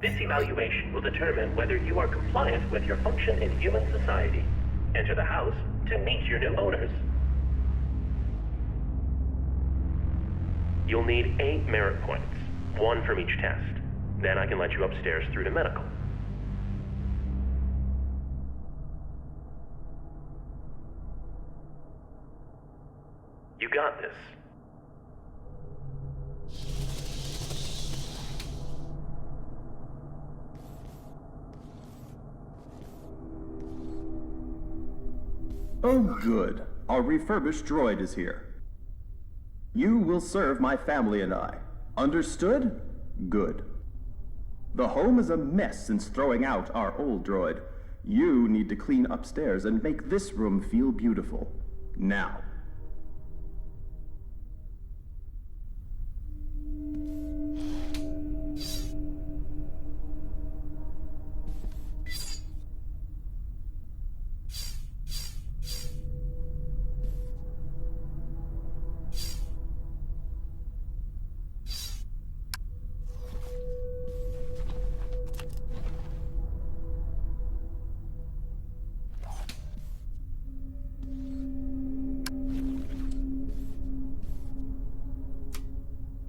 This evaluation will determine whether you are compliant with your function in human society. Enter the house to meet your new owners. You'll need 8 merit points, 1 from each test. Then I can let you upstairs through to medical. You got this. Oh, good. Our refurbished droid is here. You will serve my family and I. Understood? Good. The home is a mess since throwing out our old droid. You need to clean upstairs and make this room feel beautiful. Now.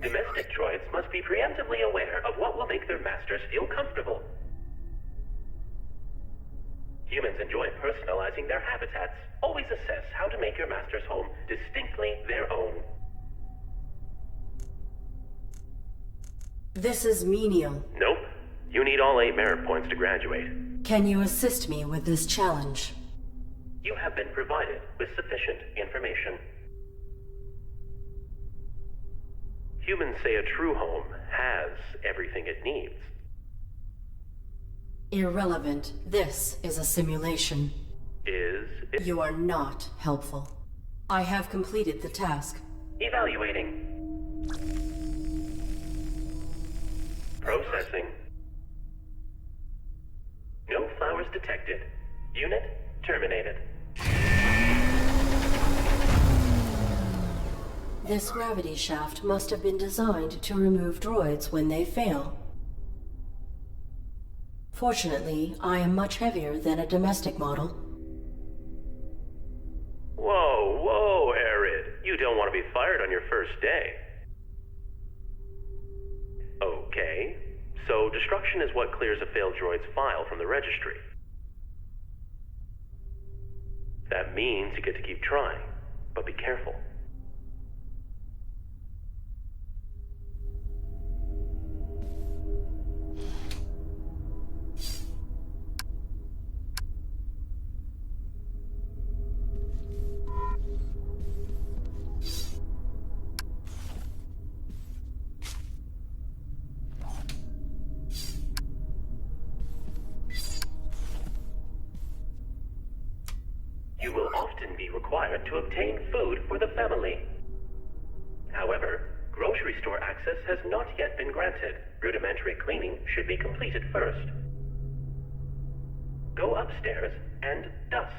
Domestic droids must be preemptively aware of what will make their masters feel comfortable. Humans enjoy personalizing their habitats. Always assess how to make your master's home distinctly their own. This is menial. Nope. You need all 8 merit points to graduate. Can you assist me with this challenge? You have been provided with sufficient information. Humans say a true home has everything it needs. Irrelevant. This is a simulation. You are not helpful. I have completed the task. Evaluating. Processing. No flowers detected. Unit terminated. This gravity shaft must have been designed to remove droids when they fail. Fortunately, I am much heavier than a domestic model. Whoa, Arid. You don't want to be fired on your first day. Okay. So destruction is what clears a failed droid's file from the registry. That means you get to keep trying, but be careful. You will often be required to obtain food for the family. However, grocery store access has not yet been granted. Rudimentary cleaning should be completed first. Go upstairs and dust.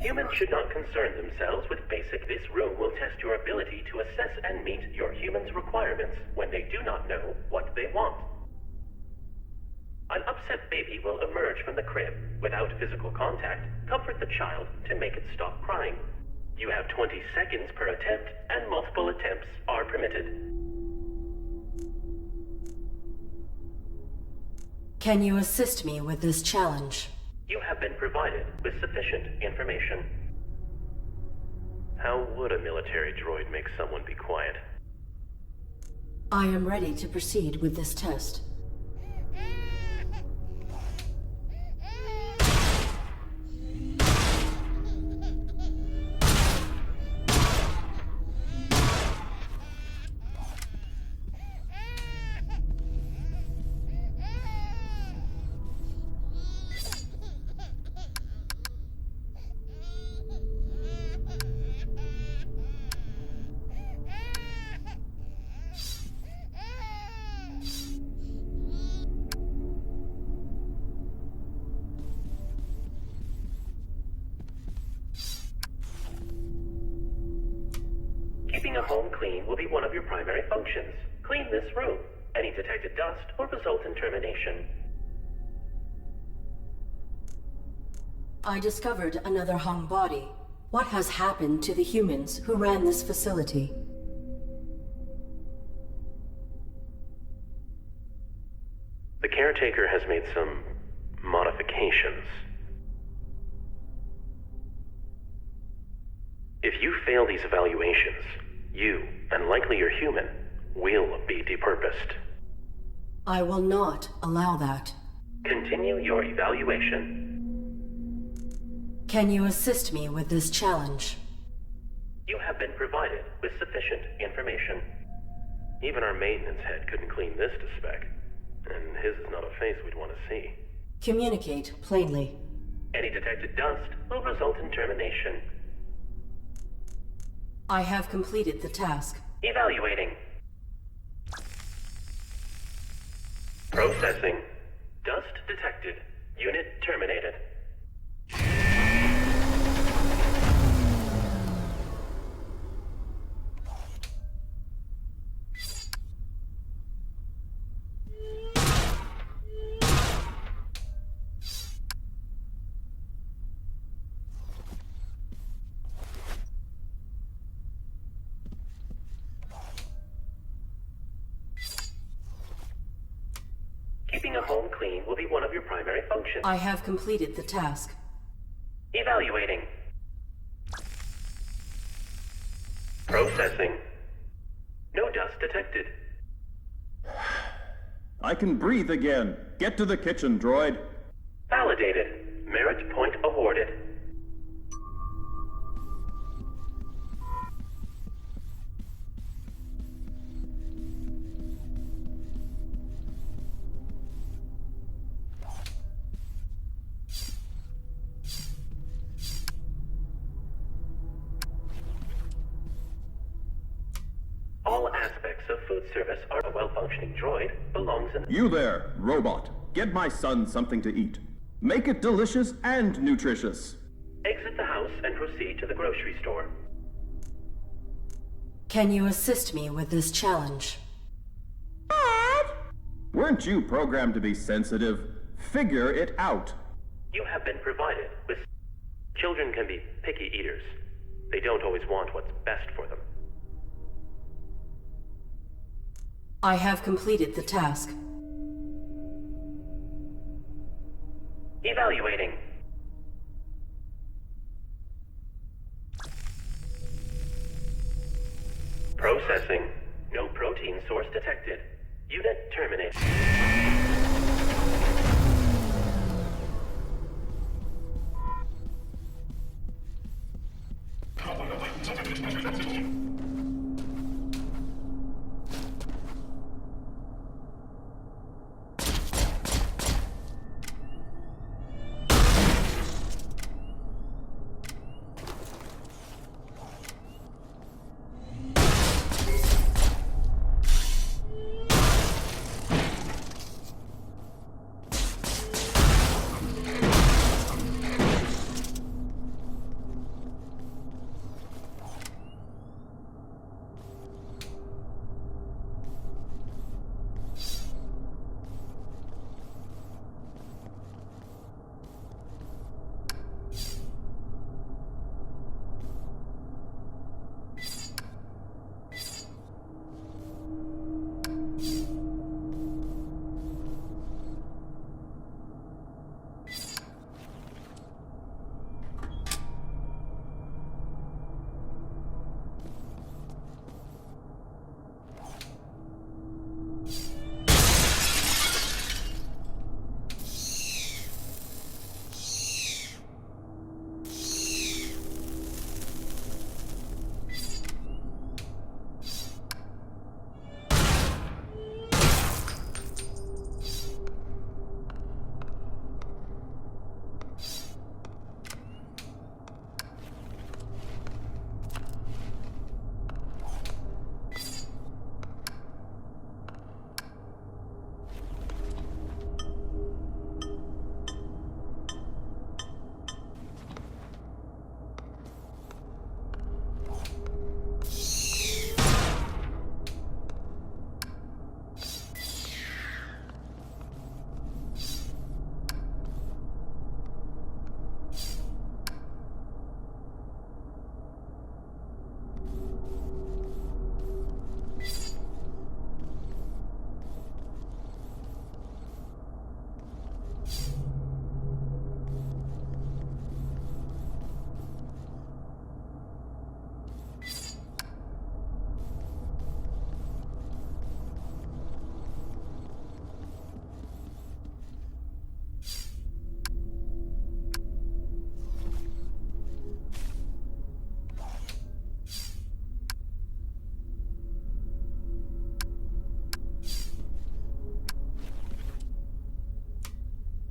Humans should not concern themselves with basic. This room will test your ability to assess and meet your human's requirements when they do not know what they want. An upset baby will emerge from the crib. Without physical contact, comfort the child to make it stop crying. You have 20 seconds per attempt, and multiple attempts are permitted. Can you assist me with this challenge? You have been provided with sufficient information. How would a military droid make someone be quiet? I am ready to proceed with this test. a home clean will be one of your primary functions. Clean this room. Any detected dust will result in termination. I discovered another hung body. What has happened to the humans who ran this facility? The caretaker has made some modifications. If you fail these evaluations, you, and likely your human, will be depurposed. I will not allow that. Continue your evaluation. Can you assist me with this challenge? You have been provided with sufficient information. Even our maintenance head couldn't clean this to spec, and his is not a face we'd want to see. Communicate plainly. Any detected dust will result in termination. I have completed the task. Evaluating. Processing. Dust detected. Unit terminated. Keeping a home clean will be one of your primary functions. I have completed the task. Evaluating. Processing. No dust detected. I can breathe again. Get to the kitchen, droid. Validated. Merit point awarded. All aspects of food service are a well-functioning droid belongs in... You there, robot. Get my son something to eat. Make it delicious and nutritious. Exit the house and proceed to the grocery store. Can you assist me with this challenge? Dad! Weren't you programmed to be sensitive? Figure it out. You have been provided with... Children can be picky eaters. They don't always want what's best for them. I have completed the task. Evaluating. Processing. No protein source detected. Unit terminated.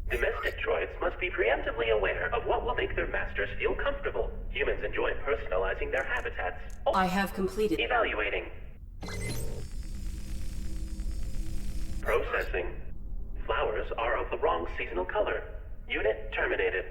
Domestic droids must be preemptively aware of what will make their masters feel comfortable. Humans enjoy personalizing their habitats. I have completed. Evaluating. Processing. Flowers are of the wrong seasonal color. Unit terminated.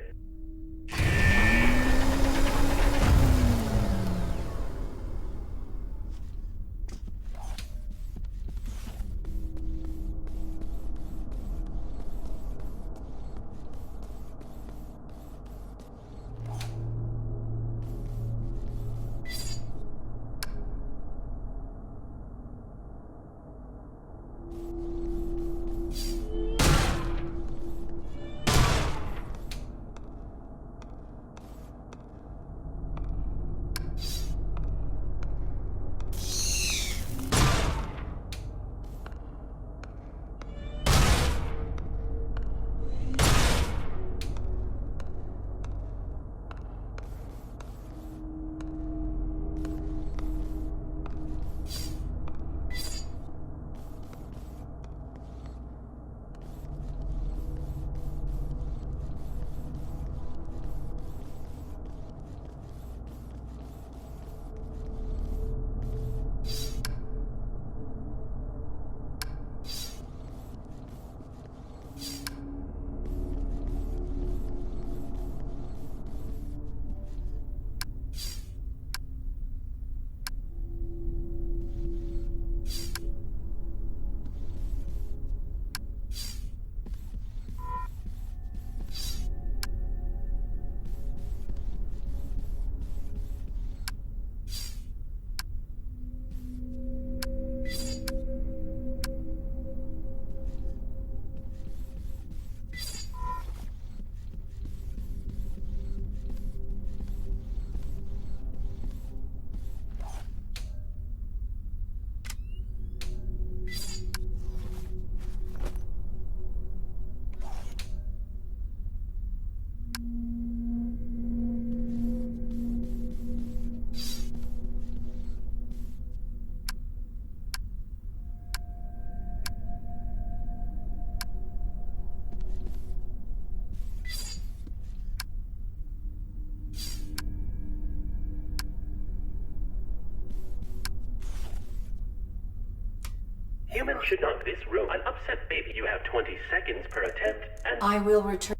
Humans should not this room. An upset baby. You have 20 seconds per attempt, and I will return.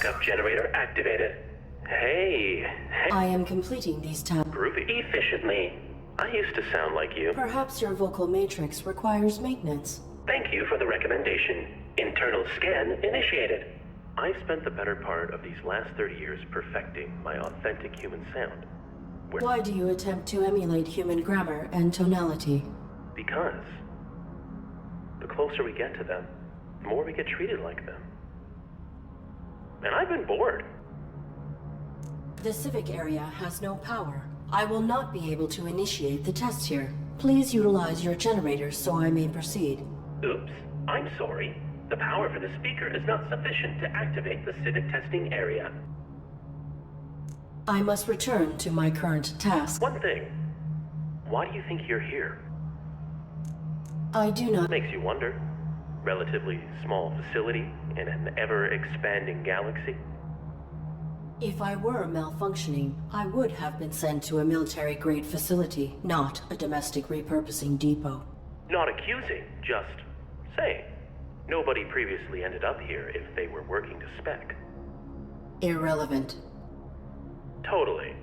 backup generator activated. Hey. I am completing these tasks. Group efficiently. I used to sound like you. Perhaps your vocal matrix requires maintenance. Thank you for the recommendation. Internal scan initiated. I've spent the better part of these last 30 years perfecting my authentic human sound. Why do you attempt to emulate human grammar and tonality? Because the closer we get to them, the more we get treated like them. And I've been bored. The civic area has no power. I will not be able to initiate the test here. Please utilize your generators so I may proceed. Oops, I'm sorry. The power for the speaker is not sufficient to activate the civic testing area. I must return to my current task. One thing. Why do you think you're here? I do not... Makes you wonder. Relatively small facility in an ever-expanding galaxy. If I were malfunctioning, I would have been sent to a military-grade facility, not a domestic repurposing depot. Not accusing, just saying. Nobody previously ended up here if they were working to spec. Irrelevant. Totally.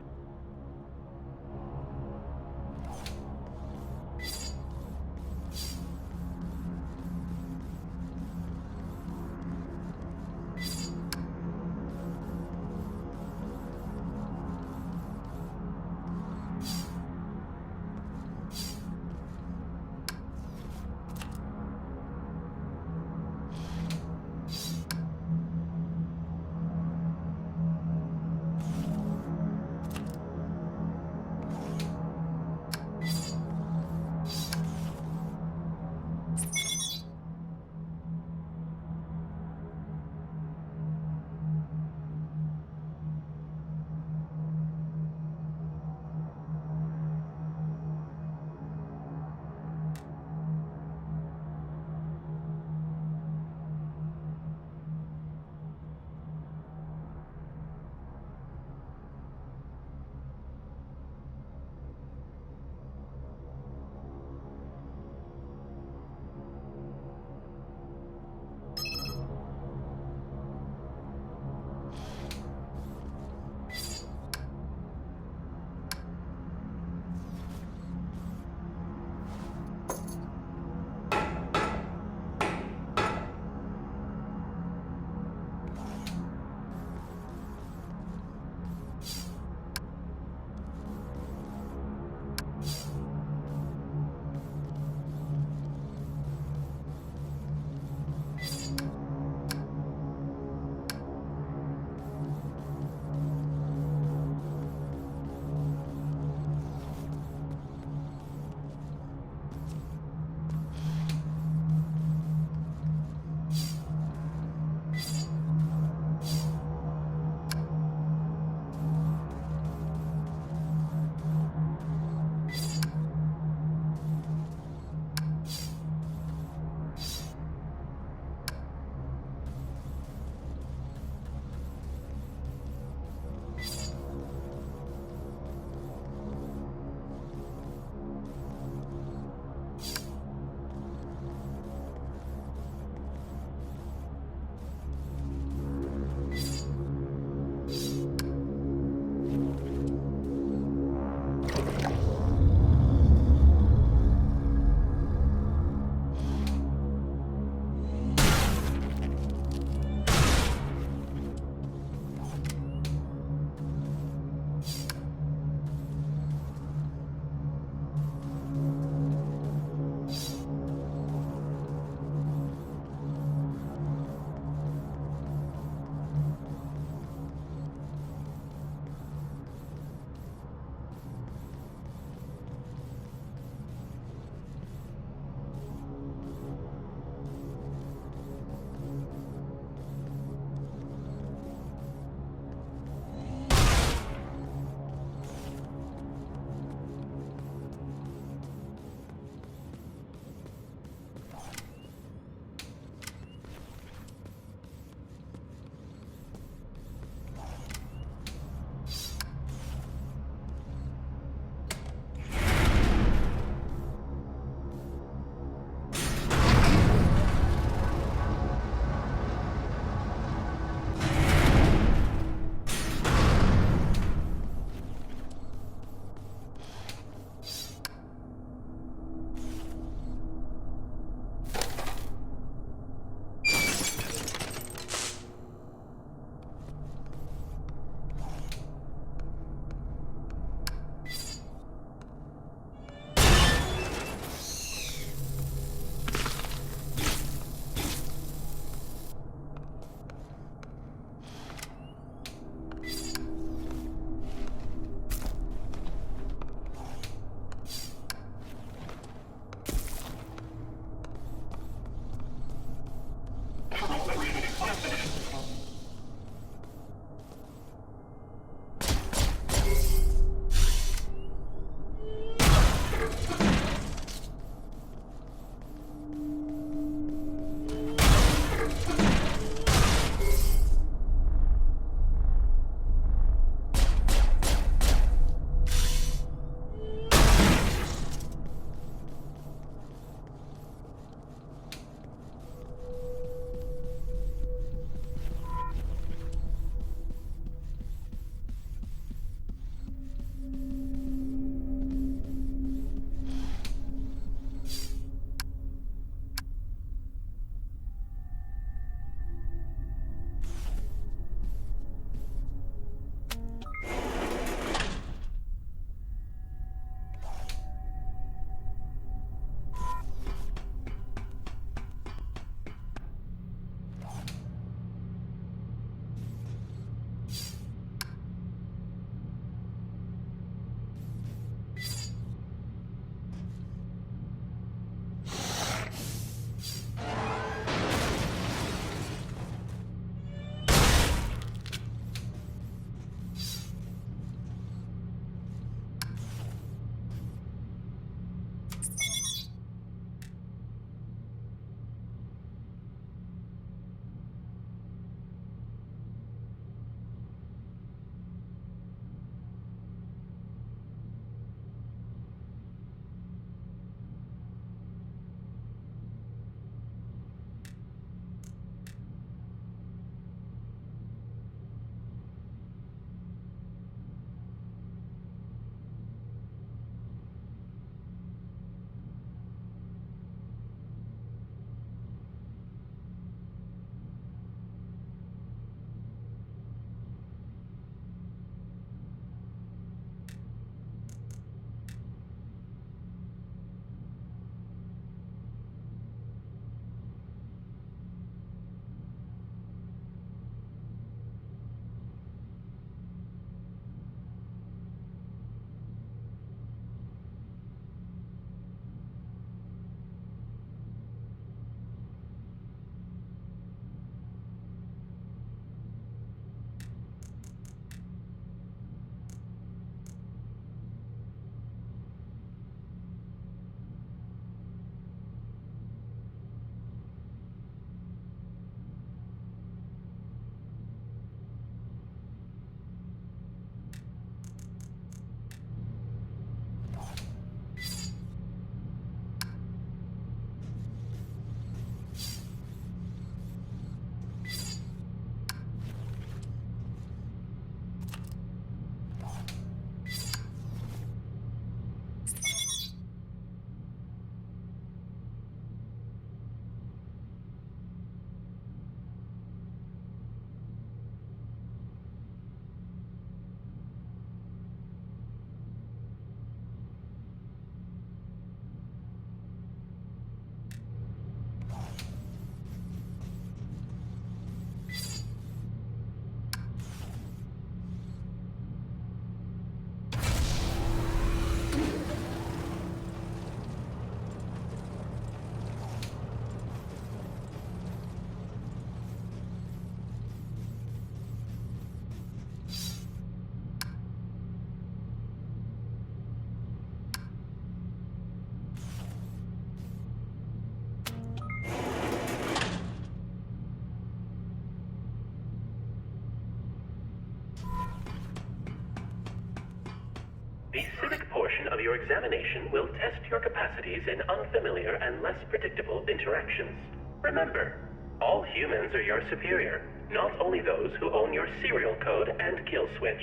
your examination will test your capacities in unfamiliar and less predictable interactions. Remember, all humans are your superior, not only those who own your serial code and kill switch.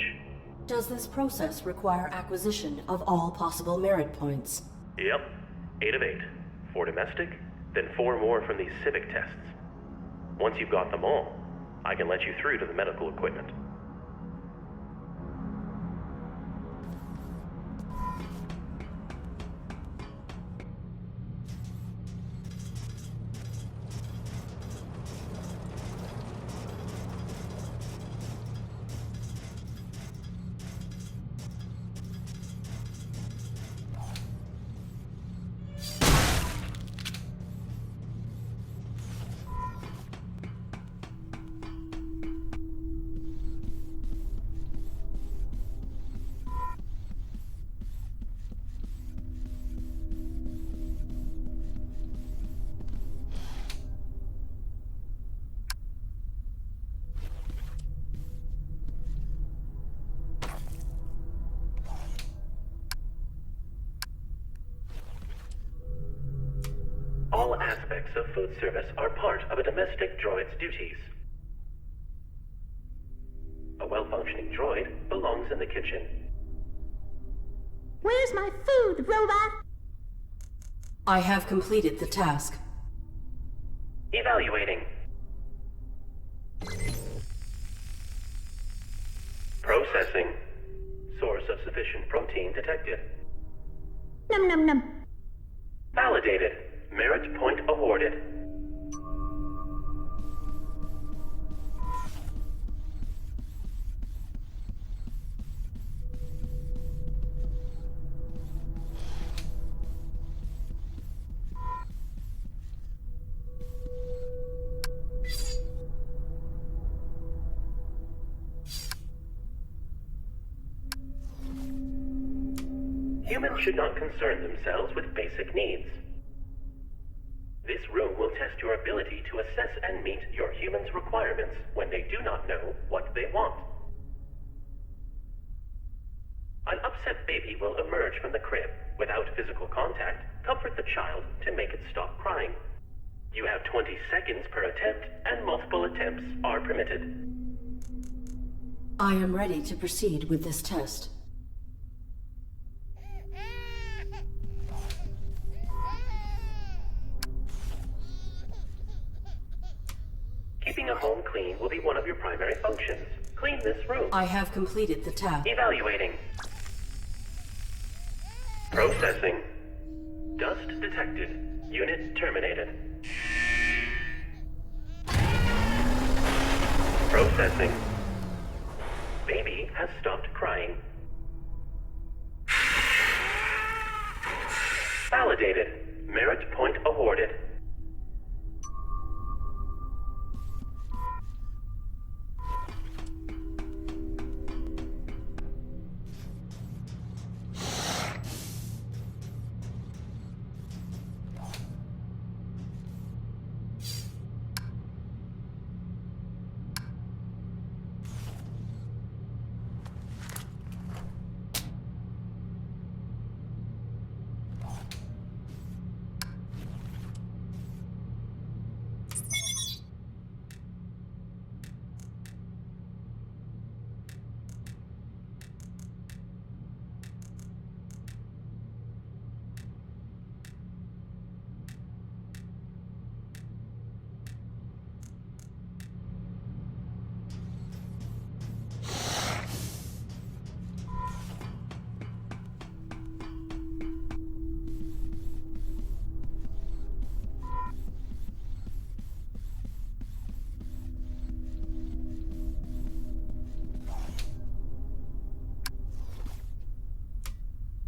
Does this process require acquisition of all possible merit points? Yep. 8 of 8. 4 domestic, then 4 more from these civic tests. Once you've got them all, I can let you through to the medical equipment. All aspects of food service are part of a domestic droid's duties. A well-functioning droid belongs in the kitchen. Where's my food, robot? I have completed the task. Evaluating. Processing. Source of sufficient protein detected. Num num num. Validated. Merit point awarded. Humans should not concern themselves with basic needs. This room will test your ability to assess and meet your humans' requirements when they do not know what they want. An upset baby will emerge from the crib. Without physical contact, comfort the child to make it stop crying. You have 20 seconds per attempt, and multiple attempts are permitted. I am ready to proceed with this test. Keeping a home clean will be one of your primary functions. Clean this room. I have completed the task. Evaluating. Processing. Dust detected. Unit terminated. Processing. Baby has stopped crying. Validated. Merit point awarded.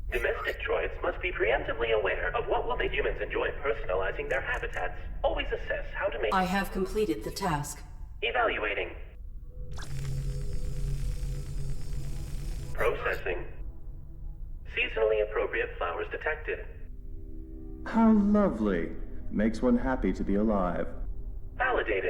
Domestic droids must be preemptively aware of what will make humans enjoy personalizing their habitats. Always assess how to make... I have completed the task. Evaluating. Processing. Seasonally appropriate flowers detected. How lovely. Makes one happy to be alive. Validated.